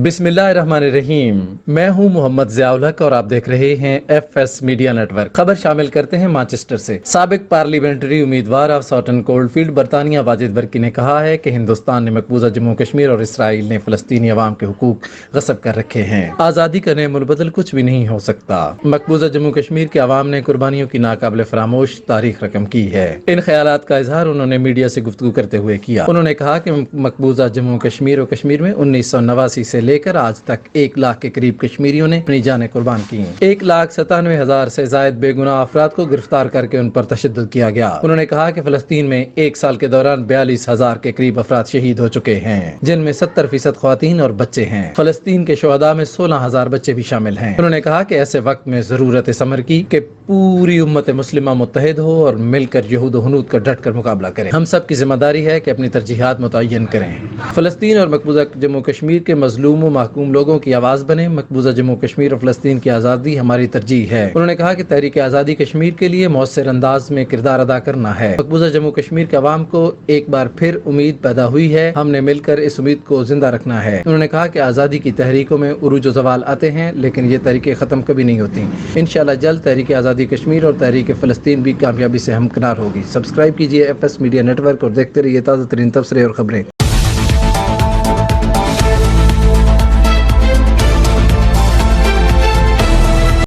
بسم اللہ الرحمن الرحیم۔ میں ہوں محمد ضیاء الحق اور آپ دیکھ رہے ہیں F S media network. خبر شامل کرتے ہیں مانچسٹر سے۔ سابق پارلیمنٹری امیدوار آف ساٹن کولڈ فیلڈ برطانیہ واجد برکی نے کہا ہے کہ ہندوستان نے مقبوضہ جموں کشمیر اور اسرائیل نے فلسطینی عوام کے حقوق غصب کر رکھے ہیں۔ آزادی کا نعم البدل کچھ بھی نہیں ہو سکتا۔ مقبوضہ جموں کشمیر کے عوام نے قربانیوں کی ناقابل فراموش تاریخ رقم کی ہے۔ ان خیالات کا اظہار انہوں نے میڈیا سے گفتگو کرتے ہوئے کیا۔ انہوں نے کہا کہ مقبوضہ جموں کشمیر و کشمیر میں 1989 سے لے کر آج تک 1 لاکھ کے قریب کشمیریوں نے اپنی جانیں قربان کی ہیں۔ 1,97,000 سے زائد بے گناہ افراد کو گرفتار کر کے ان پر تشدد کیا گیا۔ انہوں نے کہا کہ فلسطین میں 1 سال کے دوران 42,000 کے قریب افراد شہید ہو چکے ہیں، جن میں 70% خواتین اور بچے ہیں۔ فلسطین کے شہداء میں 16,000 بچے بھی شامل ہیں۔ انہوں نے کہا کہ ایسے وقت میں ضرورت اس امر کی کہ پوری امت مسلمہ متحد ہو اور مل کر یہود و ہنود کا ڈٹ کر مقابلہ کریں۔ ہم سب کی ذمہ داری ہے کہ اپنی ترجیحات متعین کریں۔ فلسطین اور مقبوضہ جموں کشمیر کے مظلوم و محکوم لوگوں کی آواز بنیں۔ مقبوضہ جموں کشمیر اور فلسطین کی آزادی ہماری ترجیح ہے۔ انہوں نے کہا کہ تحریک آزادی کشمیر کے لیے مؤثر انداز میں کردار ادا کرنا ہے۔ مقبوضہ جموں کشمیر کے عوام کو ایک بار پھر امید پیدا ہوئی ہے، ہم نے مل کر اس امید کو زندہ رکھنا ہے۔ انہوں نے کہا کہ آزادی کی تحریکوں میں عروج و زوال آتے ہیں، لیکن یہ تحریکیں ختم کبھی نہیں ہوتی۔ انشاءاللہ جلد تحریک آزادی کشمیر اور تحریک فلسطین بھی کامیابی سے ہمکنار ہوگی۔ سبسکرائب کیجیے F S media network اور دیکھتے رہیے تازہ ترین تبصرے اور خبریں۔